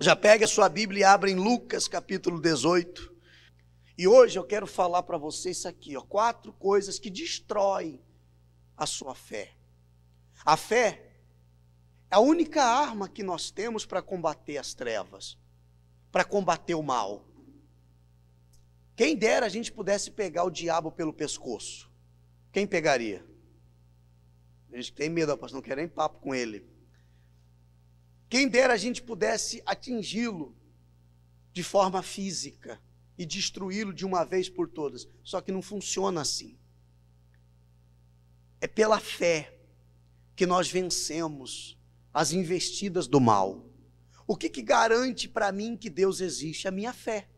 Já pega a sua Bíblia e abre em Lucas capítulo 18. E hoje eu quero falar para você isso aqui, 4 coisas que destroem a sua fé. A fé é a única arma que nós temos para combater as trevas, para combater o mal. Quem dera a gente pudesse pegar o diabo pelo pescoço. Quem pegaria? A gente tem medo, pastor, não quer nem papo com ele. Quem dera a gente pudesse atingi-lo de forma física e destruí-lo de uma vez por todas. Só que não funciona assim. É pela fé que nós vencemos as investidas do mal. O que garante para mim que Deus existe? A minha fé.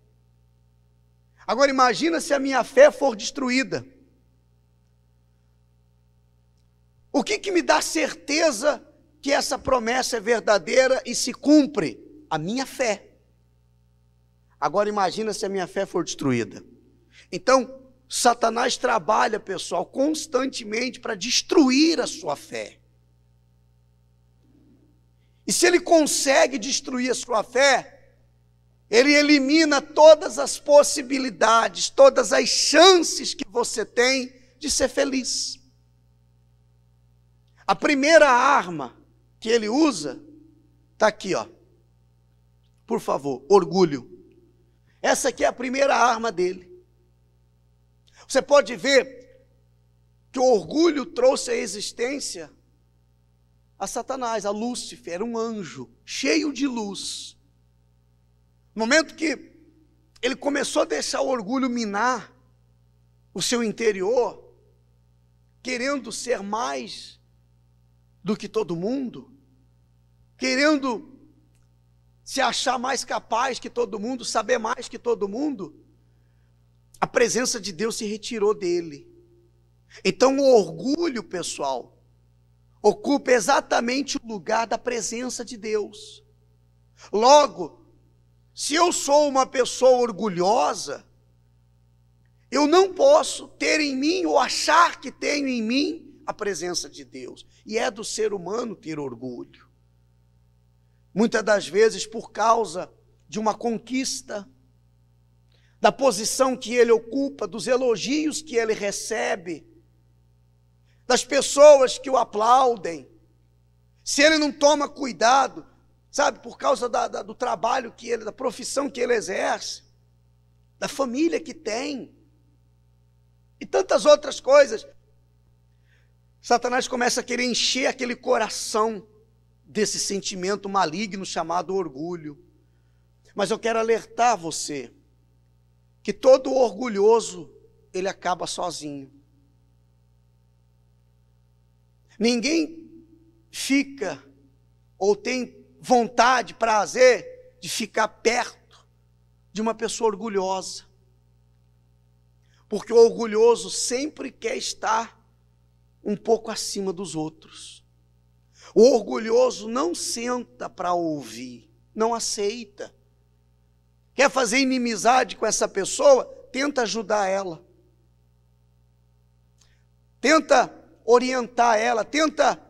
Agora imagina se a minha fé for destruída. O que me dá certeza que essa promessa é verdadeira e se cumpre? A minha fé. Agora imagina se a minha fé for destruída. Então, Satanás trabalha, pessoal, constantemente para destruir a sua fé. E se ele consegue destruir a sua fé, ele elimina todas as possibilidades, todas as chances que você tem de ser feliz. A primeira arma que ele usa está aqui, ó. Por favor, orgulho. Essa aqui é a primeira arma dele. Você pode ver que o orgulho trouxe à existência a Satanás, a Lúcifer, era um anjo cheio de luz. No momento que ele começou a deixar o orgulho minar o seu interior, querendo ser mais do que todo mundo, querendo se achar mais capaz que todo mundo, saber mais que todo mundo, a presença de Deus se retirou dele. Então o orgulho, pessoal, ocupa exatamente o lugar da presença de Deus. Logo, se eu sou uma pessoa orgulhosa, eu não posso ter em mim ou achar que tenho em mim a presença de Deus. E é do ser humano ter orgulho. Muitas das vezes por causa de uma conquista, da posição que ele ocupa, dos elogios que ele recebe, das pessoas que o aplaudem. Se ele não toma cuidado, sabe, por causa do trabalho que ele, da profissão que ele exerce, da família que tem, e tantas outras coisas, Satanás começa a querer encher aquele coração desse sentimento maligno chamado orgulho. Mas eu quero alertar você, que todo orgulhoso, ele acaba sozinho. Ninguém fica, ou tem vontade, prazer, de ficar perto de uma pessoa orgulhosa. Porque o orgulhoso sempre quer estar um pouco acima dos outros. O orgulhoso não senta para ouvir, não aceita. Quer fazer inimizade com essa pessoa? Tenta ajudar ela. Tenta orientar ela, tenta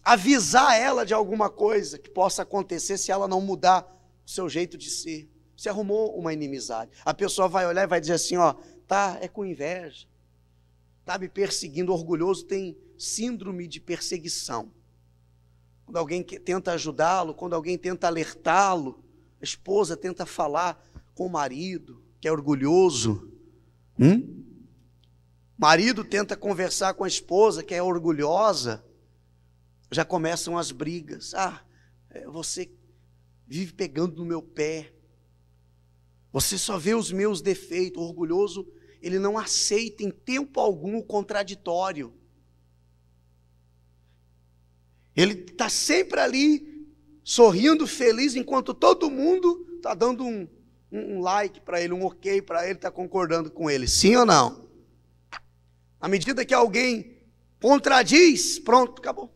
avisar ela de alguma coisa que possa acontecer se ela não mudar o seu jeito de ser. Você arrumou uma inimizade. A pessoa vai olhar e vai dizer assim, ó, tá, é com inveja. Tá me perseguindo, orgulhoso tem síndrome de perseguição. Quando alguém tenta ajudá-lo, quando alguém tenta alertá-lo, a esposa tenta falar com o marido, que é orgulhoso. Marido tenta conversar com a esposa, que é orgulhosa. Já começam as brigas. Você vive pegando no meu pé. Você só vê os meus defeitos. O orgulhoso, ele não aceita em tempo algum o contraditório. Ele está sempre ali, sorrindo, feliz, enquanto todo mundo está dando um like para ele, um ok para ele, está concordando com ele. Sim ou não? À medida que alguém contradiz, pronto, acabou.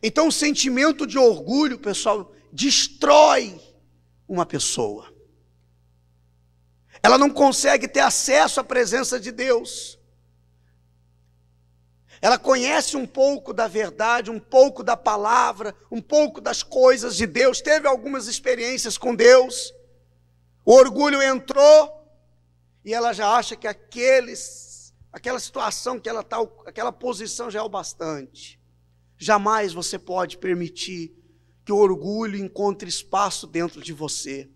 Então o sentimento de orgulho, pessoal, destrói uma pessoa. Ela não consegue ter acesso à presença de Deus. Ela conhece um pouco da verdade, um pouco da palavra, um pouco das coisas de Deus, teve algumas experiências com Deus. O orgulho entrou e ela já acha que aquela situação que ela está, aquela posição já é o bastante. Jamais você pode permitir que o orgulho encontre espaço dentro de você.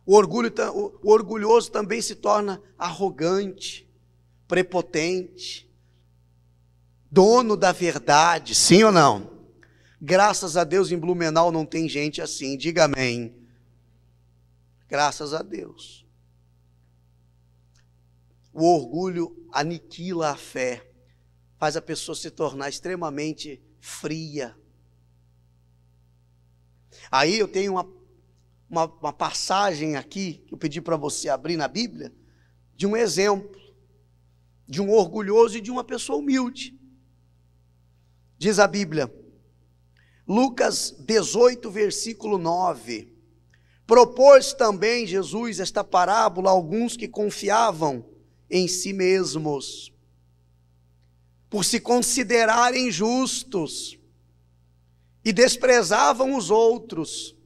O orgulhoso também se torna arrogante, prepotente, dono da verdade, sim ou não? Graças a Deus em Blumenau não tem gente assim, diga amém. Graças a Deus. O orgulho aniquila a fé, faz a pessoa se tornar extremamente fria. Aí eu tenho uma passagem aqui, que eu pedi para você abrir na Bíblia, de um exemplo, de um orgulhoso e de uma pessoa humilde. Diz a Bíblia, Lucas 18, versículo 9, propôs também Jesus esta parábola a alguns que confiavam em si mesmos, por se considerarem justos, e desprezavam os outros.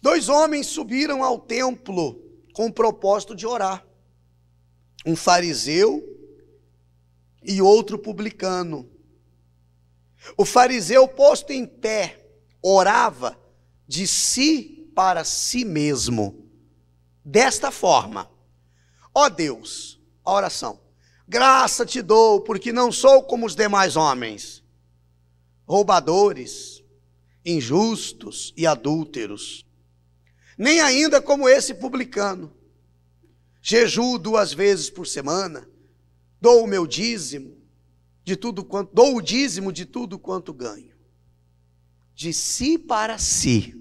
2 homens subiram ao templo com o propósito de orar, um fariseu e outro publicano. O fariseu, posto em pé, orava de si para si mesmo, desta forma: ó Deus, a oração, graça te dou, porque não sou como os demais homens, roubadores, injustos e adúlteros, nem ainda como esse publicano. Jejuo 2 vezes por semana, dou o meu dízimo de tudo quanto, dou o dízimo de tudo quanto ganho. De si para si.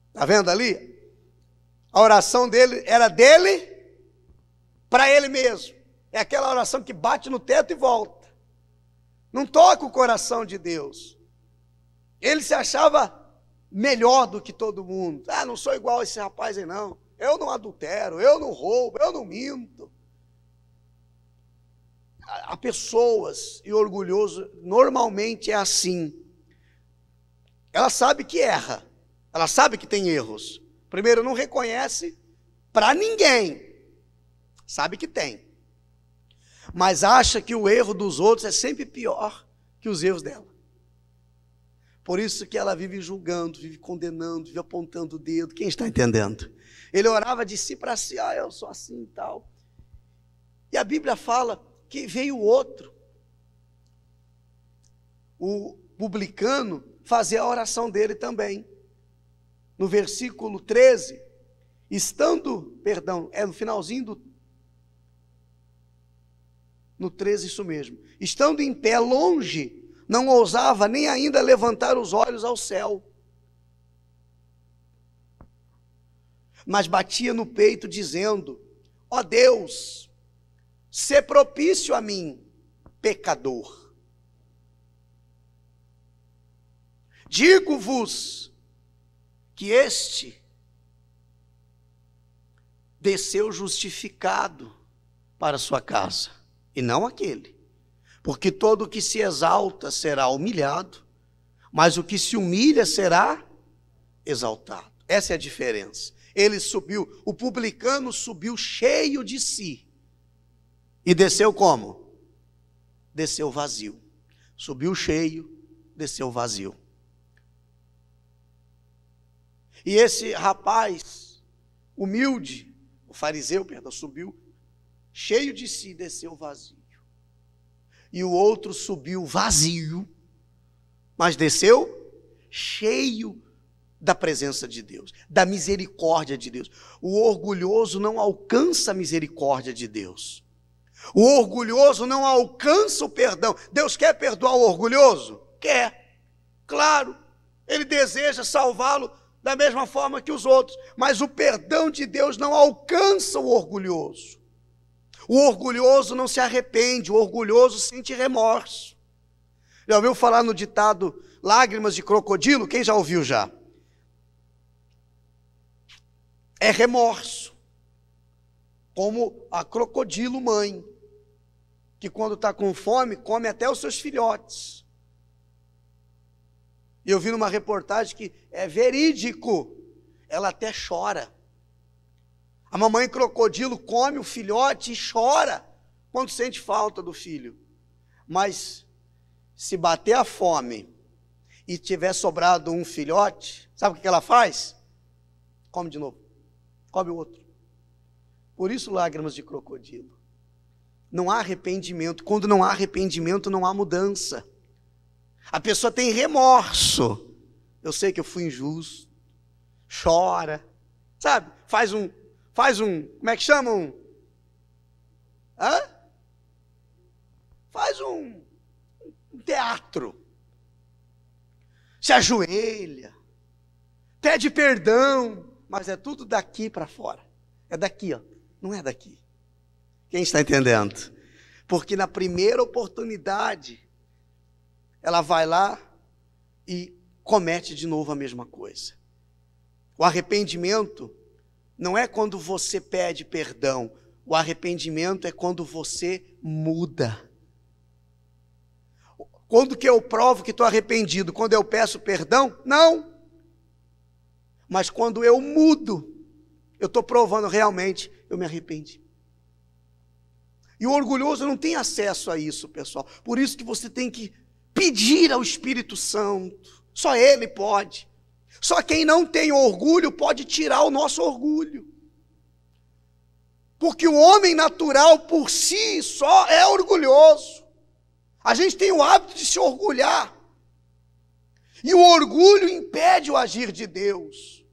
Está vendo ali? A oração dele era dele para ele mesmo. É aquela oração que bate no teto e volta. Não toca o coração de Deus. Ele se achava melhor do que todo mundo. Ah, não sou igual a esse rapaz aí não. Eu não adultero, eu não roubo, eu não minto. Há pessoas, e orgulhoso normalmente é assim. Ela sabe que erra, ela sabe que tem erros. Primeiro, não reconhece para ninguém, sabe que tem, mas acha que o erro dos outros é sempre pior que os erros dela. Por isso que ela vive julgando, vive condenando, vive apontando o dedo. Quem está entendendo? Ele orava de si para si, eu sou assim e tal. E a Bíblia fala que veio outro, o publicano, fazer a oração dele também. No versículo 13, no finalzinho no 13, isso mesmo. Estando em pé longe, não ousava nem ainda levantar os olhos ao céu, mas batia no peito dizendo: ó Deus, sê propício a mim, pecador. Digo-vos que este desceu justificado para sua casa, e não aquele. Porque todo o que se exalta será humilhado, mas o que se humilha será exaltado. Essa é a diferença. Ele subiu, o publicano subiu cheio de si. E desceu como? Desceu vazio. Subiu cheio, desceu vazio. E esse rapaz humilde, o fariseu, subiu cheio de si, desceu vazio. E o outro subiu vazio, mas desceu cheio da presença de Deus, da misericórdia de Deus. O orgulhoso não alcança a misericórdia de Deus. O orgulhoso não alcança o perdão. Deus quer perdoar o orgulhoso? Quer, claro. Ele deseja salvá-lo da mesma forma que os outros, mas o perdão de Deus não alcança o orgulhoso. O orgulhoso não se arrepende, o orgulhoso sente remorso. Já ouviu falar no ditado lágrimas de crocodilo? Quem já ouviu já? É remorso. como a crocodilo mãe, que quando está com fome, come até os seus filhotes. E eu vi numa reportagem que é verídico, ela até chora. A mamãe crocodilo come o filhote e chora quando sente falta do filho. Mas se bater a fome e tiver sobrado um filhote, sabe o que ela faz? Come de novo, come o outro. Por isso lágrimas de crocodilo. Não há arrependimento. Quando não há arrependimento, não há mudança. A pessoa tem remorso. Eu sei que eu fui injusto. Chora. Sabe? Faz um, como é que chamam? Faz um teatro. Se ajoelha. Pede perdão. Mas é tudo daqui para fora. É daqui, ó. Não é daqui. Quem está entendendo? Porque na primeira oportunidade, ela vai lá e comete de novo a mesma coisa. O arrependimento não é quando você pede perdão. O arrependimento é quando você muda. Quando que eu provo que estou arrependido? Quando eu peço perdão? Não. Mas quando eu mudo, eu estou provando realmente, eu me arrependi. E o orgulhoso não tem acesso a isso, pessoal. Por isso que você tem que pedir ao Espírito Santo. Só Ele pode. Só quem não tem orgulho pode tirar o nosso orgulho. Porque o homem natural por si só é orgulhoso. A gente tem o hábito de se orgulhar. E o orgulho impede o agir de Deus.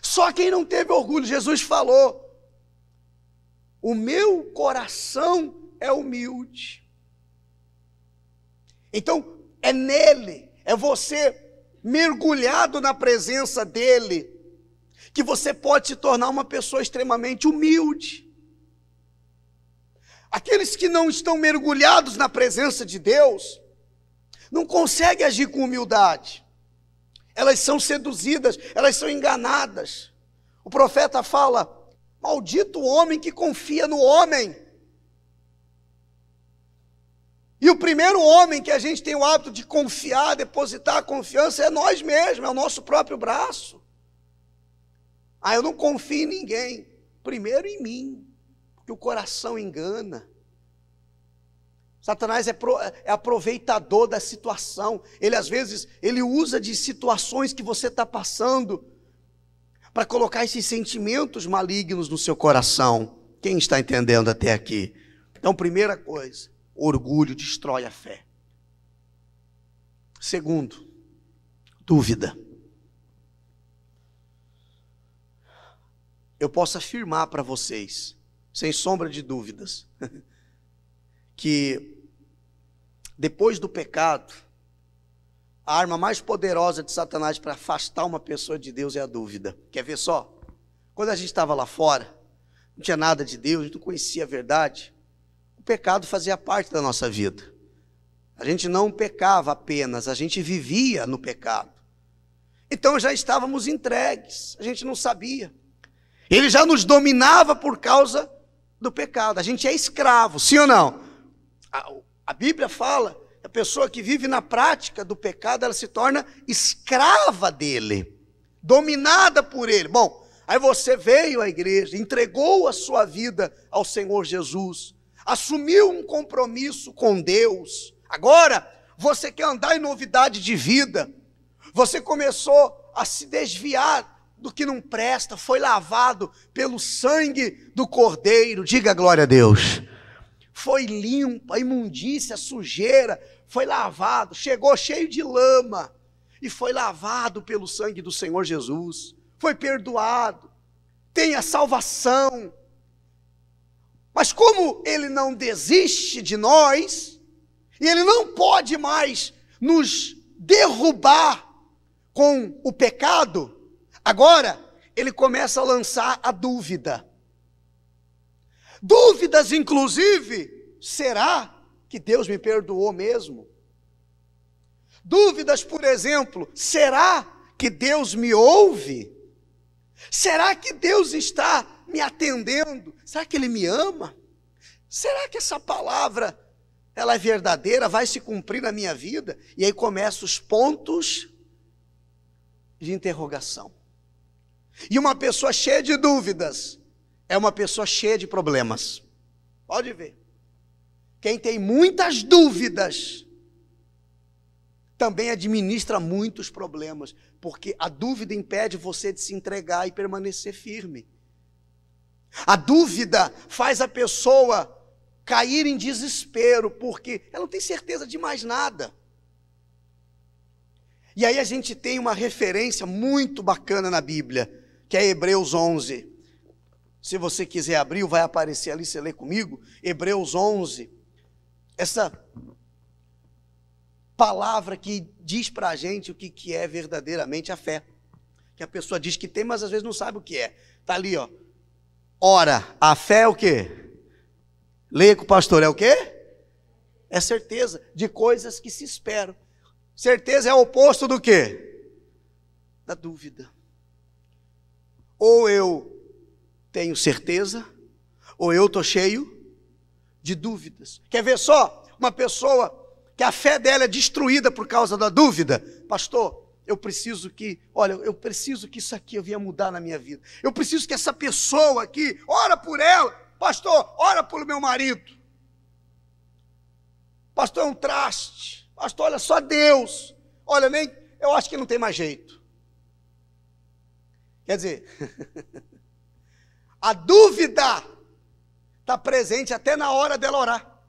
Só quem não teve orgulho, Jesus falou, o meu coração é humilde. Então, é nele, é você mergulhado na presença dele, que você pode se tornar uma pessoa extremamente humilde. Aqueles que não estão mergulhados na presença de Deus, não conseguem agir com humildade. Elas são seduzidas, elas são enganadas. O profeta fala, maldito o homem que confia no homem. E o primeiro homem que a gente tem o hábito de confiar, depositar a confiança, é nós mesmos, é o nosso próprio braço. Eu não confio em ninguém. Primeiro em mim, porque o coração engana. Satanás é aproveitador da situação. Ele às vezes, ele usa de situações que você está passando para colocar esses sentimentos malignos no seu coração. Quem está entendendo até aqui? Então, primeira coisa, orgulho destrói a fé. Segundo, dúvida. Eu posso afirmar para vocês, sem sombra de dúvidas, que depois do pecado, a arma mais poderosa de Satanás para afastar uma pessoa de Deus é a dúvida. Quer ver só? Quando a gente estava lá fora, não tinha nada de Deus, a gente não conhecia a verdade, o pecado fazia parte da nossa vida. A gente não pecava apenas, a gente vivia no pecado. Então já estávamos entregues, a gente não sabia. Ele já nos dominava por causa do pecado. A gente é escravo, sim ou não? A Bíblia fala, a pessoa que vive na prática do pecado, ela se torna escrava dele, dominada por ele. Bom, aí você veio à igreja, entregou a sua vida ao Senhor Jesus, assumiu um compromisso com Deus. Agora, você quer andar em novidade de vida. Você começou a se desviar do que não presta, foi lavado pelo sangue do Cordeiro. Diga glória a Deus. Foi limpo, a imundícia, a sujeira, foi lavado, chegou cheio de lama, e foi lavado pelo sangue do Senhor Jesus, foi perdoado, tem a salvação. Mas como Ele não desiste de nós, e Ele não pode mais nos derrubar com o pecado, agora Ele começa a lançar a dúvida. Dúvidas, inclusive, será que Deus me perdoou mesmo? Dúvidas, por exemplo, será que Deus me ouve? Será que Deus está me atendendo? Será que Ele me ama? Será que essa palavra, ela é verdadeira, vai se cumprir na minha vida? E aí começam os pontos de interrogação. E uma pessoa cheia de dúvidas é uma pessoa cheia de problemas. Pode ver. Quem tem muitas dúvidas também administra muitos problemas, porque a dúvida impede você de se entregar e permanecer firme. A dúvida faz a pessoa cair em desespero, porque ela não tem certeza de mais nada. E aí a gente tem uma referência muito bacana na Bíblia, que é Hebreus 11. Se você quiser abrir, vai aparecer ali, você lê comigo, Hebreus 11. Essa palavra que diz para a gente o que é verdadeiramente a fé. Que a pessoa diz que tem, mas às vezes não sabe o que é. Está ali, ó. Ora, a fé é o quê? Leia com o pastor, é o quê? É certeza de coisas que se esperam. Certeza é o oposto do quê? Da dúvida. Ou eu tenho certeza, ou eu estou cheio de dúvidas. Quer ver só? Uma pessoa que a fé dela é destruída por causa da dúvida. Pastor, eu preciso que isso aqui eu venha mudar na minha vida. Eu preciso que essa pessoa aqui, ora por ela. Pastor, ora pelo meu marido. Pastor, é um traste. Pastor, olha só Deus. Olha, eu acho que não tem mais jeito. Quer dizer, a dúvida está presente até na hora dela orar.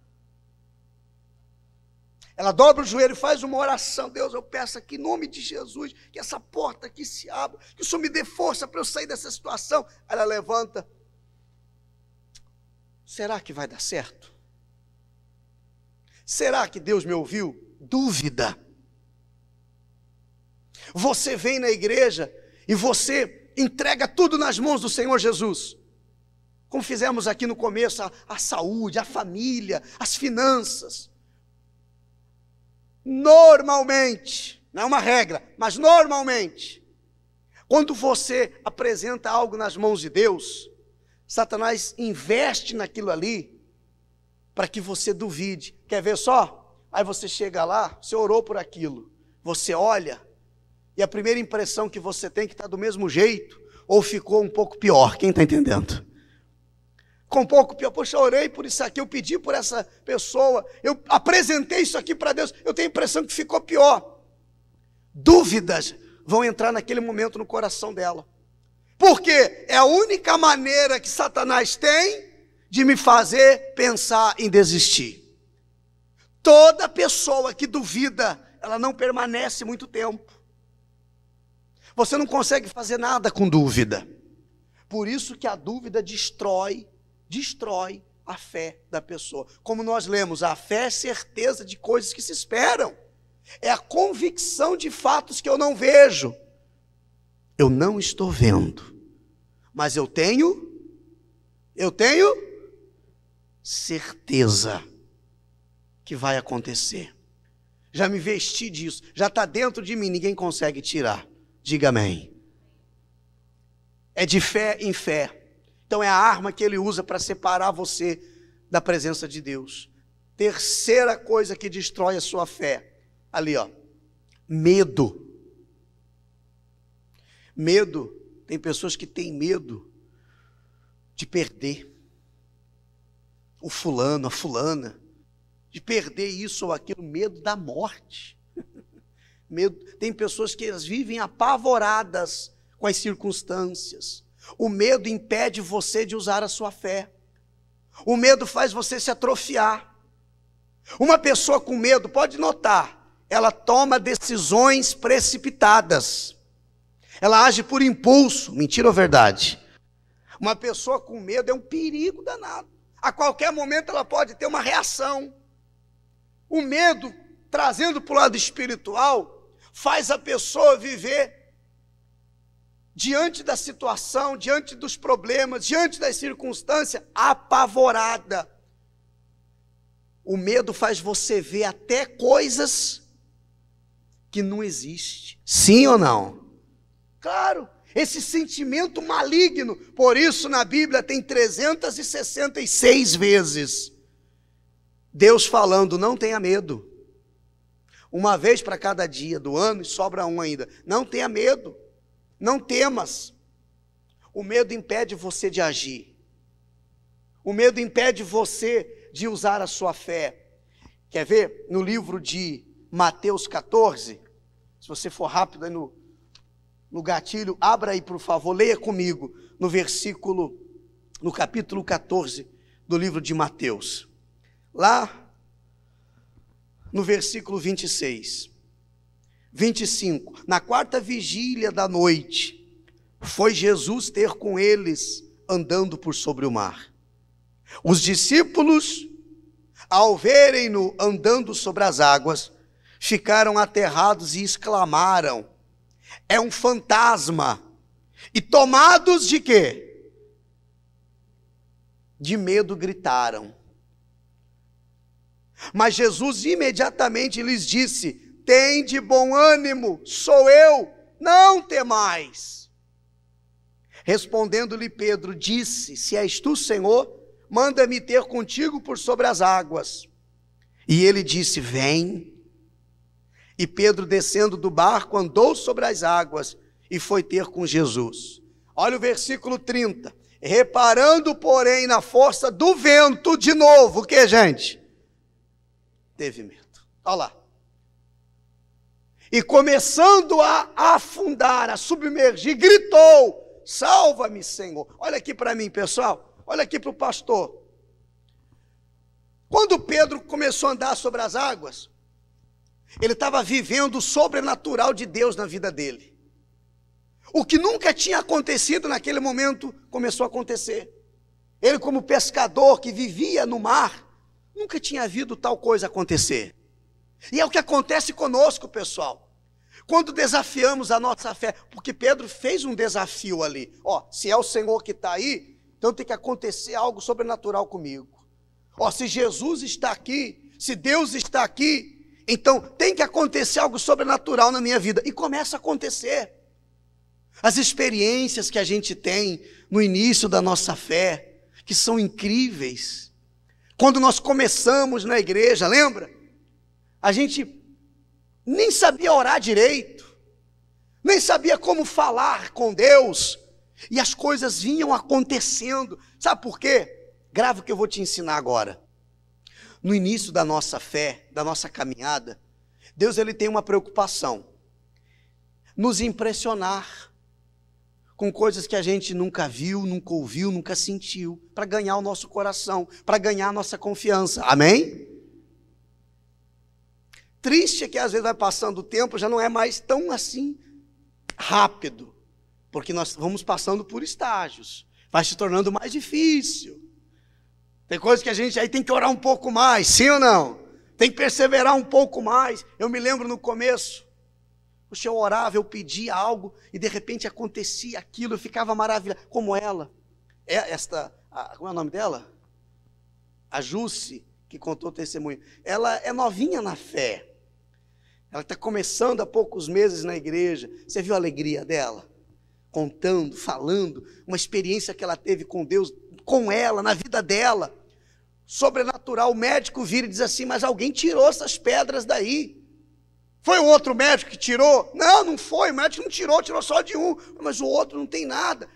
Ela dobra o joelho e faz uma oração. Deus, eu peço aqui em nome de Jesus, que essa porta aqui se abra, que o Senhor me dê força para eu sair dessa situação. Ela levanta. Será que vai dar certo? Será que Deus me ouviu? Dúvida. Você vem na igreja e você entrega tudo nas mãos do Senhor Jesus. Como fizemos aqui no começo, a saúde, a família, as finanças. Normalmente, não é uma regra, mas normalmente, quando você apresenta algo nas mãos de Deus, Satanás investe naquilo ali para que você duvide. Quer ver só? Aí você chega lá, você orou por aquilo, você olha, e a primeira impressão que você tem é que está do mesmo jeito, ou ficou um pouco pior. Quem está entendendo? Com um pouco pior. Poxa, eu orei por isso aqui, eu pedi por essa pessoa, eu apresentei isso aqui para Deus, eu tenho a impressão que ficou pior. Dúvidas vão entrar naquele momento no coração dela. Porque é a única maneira que Satanás tem de me fazer pensar em desistir. Toda pessoa que duvida, ela não permanece muito tempo. Você não consegue fazer nada com dúvida. Por isso que a dúvida destrói a fé da pessoa. Como nós lemos, a fé é certeza de coisas que se esperam. É a convicção de fatos que eu não vejo. Eu não estou vendo, mas eu tenho certeza que vai acontecer. Já me vesti disso, já está dentro de mim, ninguém consegue tirar. Diga amém. É de fé em fé. Então é a arma que ele usa para separar você da presença de Deus. Terceira coisa que destrói a sua fé. Ali, ó. Medo. Medo. Tem pessoas que têm medo de perder o fulano, a fulana, de perder isso ou aquilo, medo da morte. Medo. Tem pessoas que elas vivem apavoradas com as circunstâncias. O medo impede você de usar a sua fé. O medo faz você se atrofiar. Uma pessoa com medo, pode notar, ela toma decisões precipitadas. Ela age por impulso, mentira ou verdade? Uma pessoa com medo é um perigo danado. A qualquer momento ela pode ter uma reação. O medo, trazendo para o lado espiritual, faz a pessoa viver diante da situação, diante dos problemas, diante das circunstâncias, apavorada. O medo faz você ver até coisas que não existem. Sim ou não? Claro, esse sentimento maligno. Por isso na Bíblia tem 366 vezes Deus falando, não tenha medo. Uma vez para cada dia do ano e sobra um ainda. Não tenha medo, não temas. O medo impede você de agir. O medo impede você de usar a sua fé. Quer ver? No livro de Mateus 14, se você for rápido aí no gatilho, abra aí por favor, leia comigo no capítulo 14 do livro de Mateus. Lá no versículo 26, 25, na quarta vigília da noite, foi Jesus ter com eles andando por sobre o mar. Os discípulos, ao verem-no andando sobre as águas, ficaram aterrados e exclamaram, é um fantasma. E tomados de quê? De medo gritaram. Mas Jesus imediatamente lhes disse, tende bom ânimo, sou eu, não temais. Respondendo-lhe Pedro, disse, se és tu, Senhor, manda-me ter contigo por sobre as águas. E ele disse, vem. E Pedro, descendo do barco, andou sobre as águas e foi ter com Jesus. Olha o versículo 30. Reparando, porém, na força do vento, de novo, o que, gente? Teve medo. Olha lá. E começando a afundar, a submergir, gritou, salva-me, Senhor. Olha aqui para mim, pessoal. Olha aqui para o pastor. Quando Pedro começou a andar sobre as águas, ele estava vivendo o sobrenatural de Deus na vida dele. O que nunca tinha acontecido naquele momento, começou a acontecer. Ele, como pescador que vivia no mar, nunca tinha visto tal coisa acontecer. E é o que acontece conosco, pessoal. Quando desafiamos a nossa fé, porque Pedro fez um desafio ali. Ó, se é o Senhor que está aí, então tem que acontecer algo sobrenatural comigo. Ó, se Jesus está aqui, se Deus está aqui, então tem que acontecer algo sobrenatural na minha vida. E começa a acontecer. As experiências que a gente tem no início da nossa fé, que são incríveis. Quando nós começamos na igreja, lembra? A gente nem sabia orar direito, nem sabia como falar com Deus, e as coisas vinham acontecendo. Sabe por quê? Grave o que eu vou te ensinar agora. No início da nossa fé, da nossa caminhada, Deus ele tem uma preocupação, nos impressionar com coisas que a gente nunca viu, nunca ouviu, nunca sentiu, para ganhar o nosso coração, para ganhar a nossa confiança. Amém? Triste é que às vezes vai passando o tempo, já não é mais tão assim rápido, porque nós vamos passando por estágios, vai se tornando mais difícil. Tem coisas que a gente aí tem que orar um pouco mais, sim ou não? Tem que perseverar um pouco mais. Eu me lembro no começo, poxa, eu orava, eu pedia algo e de repente acontecia aquilo, eu ficava maravilhado, como ela. Como é o nome dela? A Jusce, que contou o testemunho. Ela é novinha na fé. Ela está começando há poucos meses na igreja. Você viu a alegria dela? Contando, falando, uma experiência que ela teve com Deus, com ela, na vida dela. Sobrenatural, o médico vira e diz assim, mas alguém tirou essas pedras daí. Foi o outro médico que tirou? Não, não foi, o médico não tirou, tirou só de um, mas o outro não tem nada.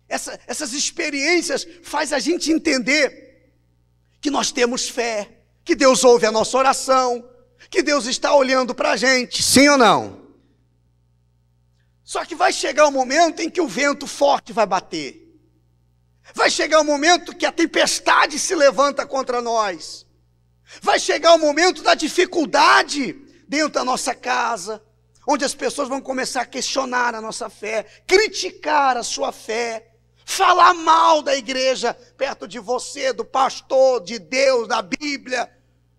Essas experiências faz a gente entender que nós temos fé, que Deus ouve a nossa oração, que Deus está olhando para a gente, sim ou não? Só que vai chegar um momento em que o vento forte vai bater. Vai chegar um momento que a tempestade se levanta contra nós. Vai chegar o momento da dificuldade dentro da nossa casa, onde as pessoas vão começar a questionar a nossa fé, criticar a sua fé, falar mal da igreja perto de você, do pastor, de Deus, da Bíblia,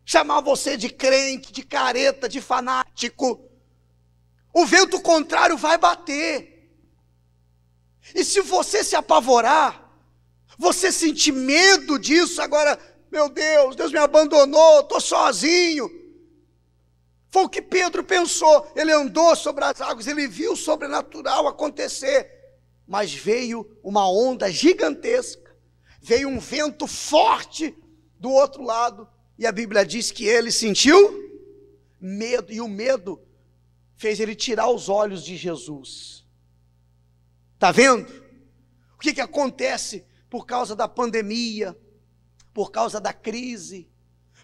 chamar você de crente, de careta, de fanático. O vento contrário vai bater. E se você se apavorar, você sentir medo disso, agora, meu Deus, Deus me abandonou, estou sozinho. Foi o que Pedro pensou, ele andou sobre as águas, ele viu o sobrenatural acontecer. mas veio uma onda gigantesca, veio um vento forte do outro lado, e a Bíblia diz que ele sentiu medo, e o medo fez ele tirar os olhos de Jesus. Está vendo? O que acontece por causa da pandemia, por causa da crise,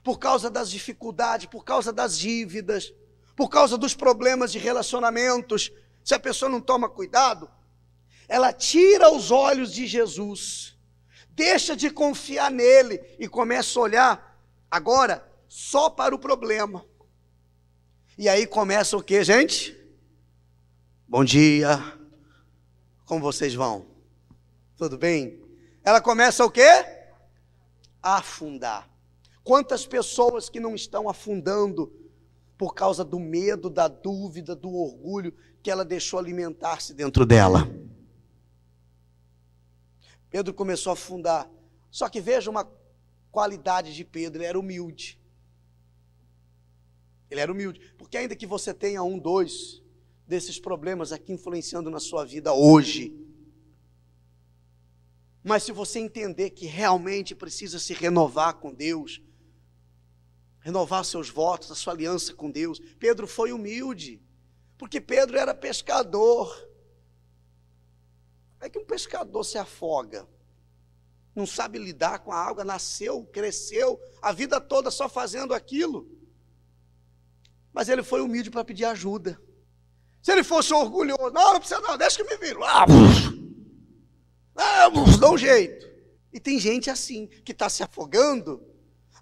por causa das dificuldades, por causa das dívidas, por causa dos problemas de relacionamentos? Se a pessoa não toma cuidado, ela tira os olhos de Jesus, deixa de confiar nele e começa a olhar agora só para o problema. E aí começa o que, gente? Bom dia, como vocês vão? Tudo bem? Ela começa o quê? A afundar. Quantas pessoas que não estão afundando por causa do medo, da dúvida, do orgulho que ela deixou alimentar-se dentro dela? Pedro começou a afundar. Só que veja uma qualidade de Pedro: ele era humilde. Ele era humilde, porque ainda que você tenha um, dois desses problemas aqui influenciando na sua vida hoje, mas se você entender que realmente precisa se renovar com Deus, renovar seus votos, a sua aliança com Deus. Pedro foi humilde, porque Pedro era pescador. É que um pescador se afoga, não sabe lidar com a água, nasceu, cresceu, a vida toda só fazendo aquilo. Mas ele foi humilde para pedir ajuda. Se ele fosse orgulhoso, não precisa não, deixa que me viro. Dá um jeito. E tem gente assim, que está se afogando,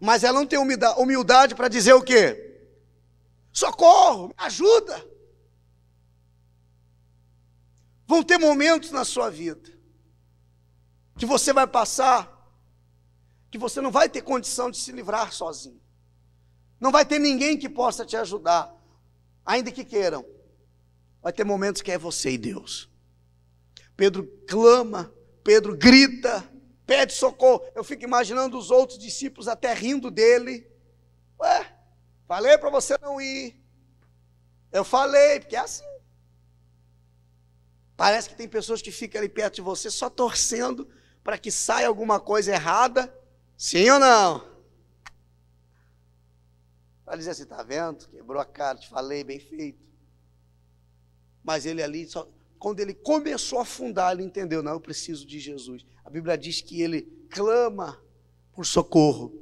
mas ela não tem humildade para dizer o quê? Socorro, me ajuda. Vão ter momentos na sua vida que você vai passar, que você não vai ter condição de se livrar sozinho. Não vai ter ninguém que possa te ajudar, ainda que queiram. Vai ter momentos que é você e Deus. Pedro clama, Pedro grita, pede socorro. Eu fico imaginando os outros discípulos até rindo dele. Ué, falei para você não ir. Eu falei, porque é assim. Parece que tem pessoas que ficam ali perto de você só torcendo para que saia alguma coisa errada. Sim ou não? Para dizer assim, está vendo? Quebrou a cara, te falei, bem feito. Mas ele ali, quando ele começou a afundar, ele entendeu, não, eu preciso de Jesus. A Bíblia diz que ele clama por socorro.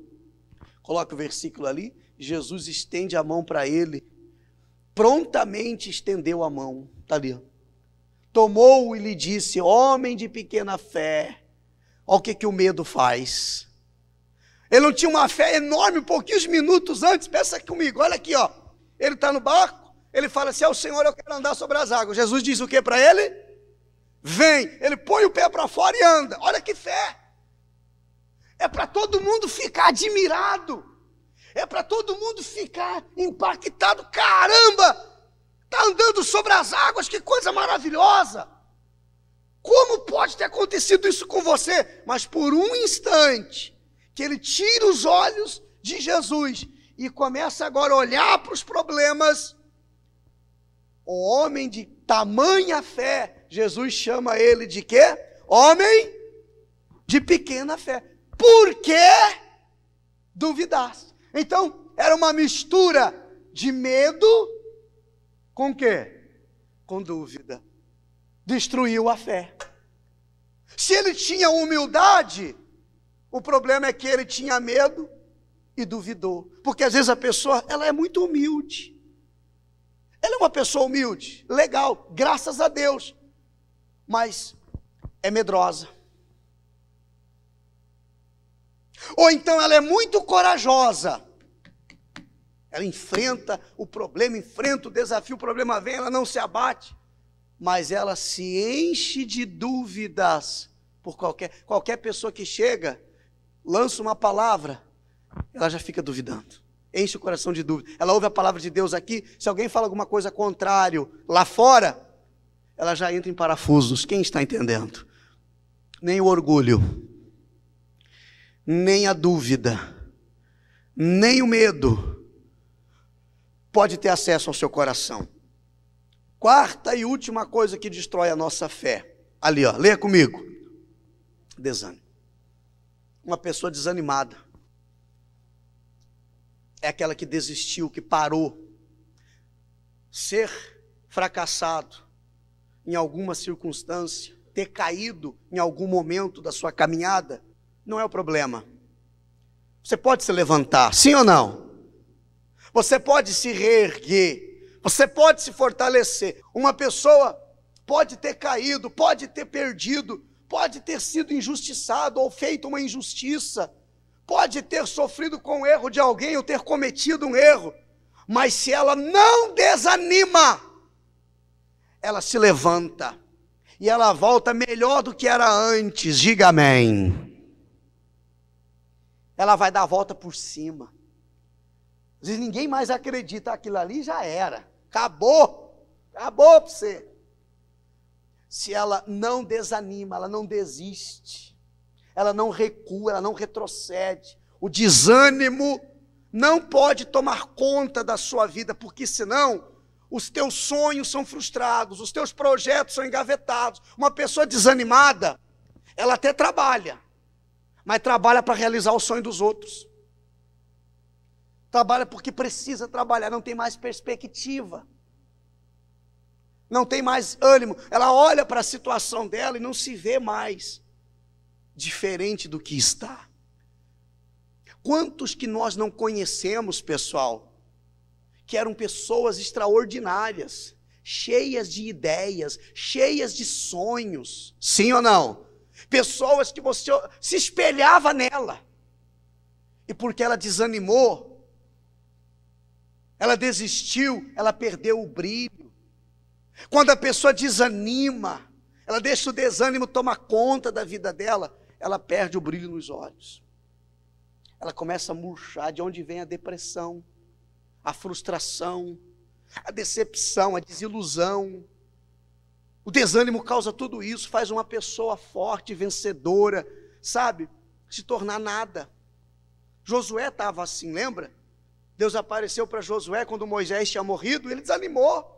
Coloca o versículo ali, Jesus estende a mão para ele, prontamente estendeu a mão, está ali. Tomou-o e lhe disse, homem de pequena fé. Olha o que o medo faz. Ele não tinha uma fé enorme, pouquinhos minutos antes, pensa comigo, olha aqui, ó. Ele está no barco, ele fala assim, Senhor, eu quero andar sobre as águas. Jesus diz o que para ele? Vem. Ele põe o pé para fora e anda. Olha que fé. É para todo mundo ficar admirado. É para todo mundo ficar impactado. Caramba, está andando sobre as águas, que coisa maravilhosa. Como pode ter acontecido isso com você? Mas por um instante, que ele tira os olhos de Jesus e começa agora a olhar para os problemas. O homem de tamanha fé, Jesus chama ele de quê? Homem de pequena fé. Por que duvidaste? Então, era uma mistura de medo com o quê? Com dúvida. Destruiu a fé. Se ele tinha humildade, o problema é que ele tinha medo e duvidou. Porque às vezes a pessoa, ela é muito humilde. Ela é uma pessoa humilde, legal, graças a Deus. Mas é medrosa. Ou então ela é muito corajosa. Ela enfrenta o problema, enfrenta o desafio, o problema vem, ela não se abate. Mas ela se enche de dúvidas por qualquer pessoa que chega, lança uma palavra, ela já fica duvidando, enche o coração de dúvida. Ela ouve a palavra de Deus aqui, se alguém fala alguma coisa contrário lá fora, ela já entra em parafusos. Quem está entendendo? Nem o orgulho, nem a dúvida, nem o medo pode ter acesso ao seu coração. Quarta e última coisa que destrói a nossa fé, Ali, ó, leia comigo. Desânimo. Uma pessoa desanimada é aquela que desistiu, que parou. Ser fracassado em alguma circunstância, ter caído em algum momento da sua caminhada, não é o problema. Você pode se levantar, sim ou não? Você pode se reerguer, você pode se fortalecer. Uma pessoa pode ter caído, pode ter perdido, pode ter sido injustiçado ou feito uma injustiça, pode ter sofrido com o erro de alguém ou ter cometido um erro, mas se ela não desanima, ela se levanta e ela volta melhor do que era antes, diga amém. Ela vai dar a volta por cima. Às vezes ninguém mais acredita, aquilo ali já era, acabou para você. Se ela não desanima, ela não desiste, ela não recua, ela não retrocede. O desânimo não pode tomar conta da sua vida, porque senão os teus sonhos são frustrados, os teus projetos são engavetados. Uma pessoa desanimada, ela até trabalha, mas trabalha para realizar o sonho dos outros. Trabalha porque precisa trabalhar, não tem mais perspectiva. Não tem mais ânimo, ela olha para a situação dela e não se vê mais diferente do que está. Quantos que nós não conhecemos, pessoal, que eram pessoas extraordinárias, cheias de ideias, cheias de sonhos, sim ou não? Pessoas que você se espelhava nela, e porque ela desanimou, ela desistiu, ela perdeu o brilho. Quando a pessoa desanima, ela deixa o desânimo tomar conta da vida dela, ela perde o brilho nos olhos. Ela começa a murchar, de onde vem a depressão, a frustração, a decepção, a desilusão. O desânimo causa tudo isso, faz uma pessoa forte, vencedora, sabe, se tornar nada. Josué estava assim, lembra? Deus apareceu para Josué quando Moisés tinha morrido, ele desanimou.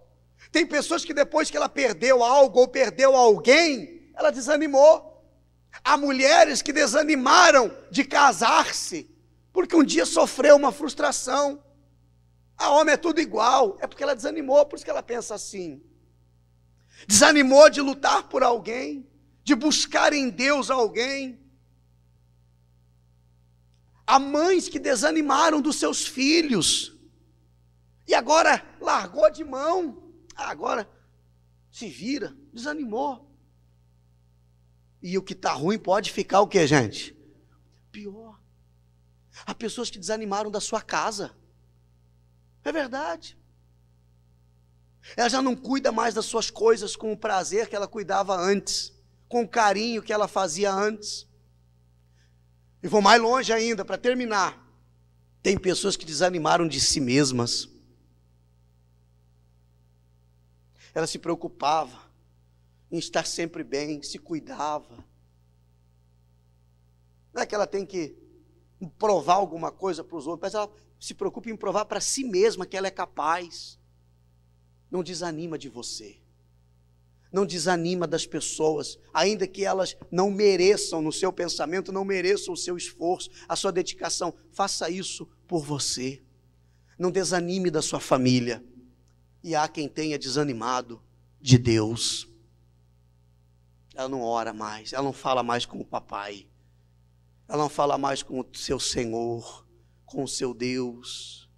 Tem pessoas que depois que ela perdeu algo ou perdeu alguém, ela desanimou. Há mulheres que desanimaram de casar-se, porque um dia sofreu uma frustração. A homem é tudo igual, é porque ela desanimou, por isso que ela pensa assim. Desanimou de lutar por alguém, de buscar em Deus alguém. Há mães que desanimaram dos seus filhos, e agora largou de mão. Agora se vira, desanimou. E o que está ruim pode ficar o que, gente? Pior. Há pessoas que desanimaram da sua casa. É verdade. Ela já não cuida mais das suas coisas com o prazer que ela cuidava antes, com o carinho que ela fazia antes. E vou mais longe ainda, para terminar. Tem pessoas que desanimaram de si mesmas. Ela se preocupava em estar sempre bem, se cuidava. Não é que ela tem que provar alguma coisa para os outros, mas ela se preocupa em provar para si mesma que ela é capaz. Não desanima de você. Não desanima das pessoas, ainda que elas não mereçam no seu pensamento, não mereçam o seu esforço, a sua dedicação. Faça isso por você. Não desanime da sua família. E há quem tenha desanimado de Deus. Ela não ora mais, ela não fala mais com o papai, ela não fala mais com o seu Senhor, com o seu Deus.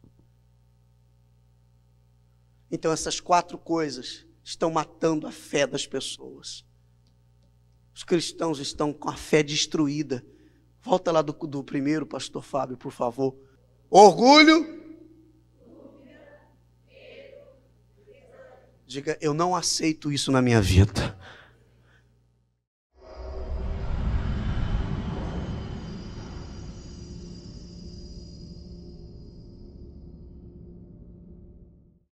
Então essas 4 coisas estão matando a fé das pessoas. Os cristãos estão com a fé destruída. Volta lá do primeiro, pastor Fábio, por favor. Orgulho. Diga, eu não aceito isso na minha vida.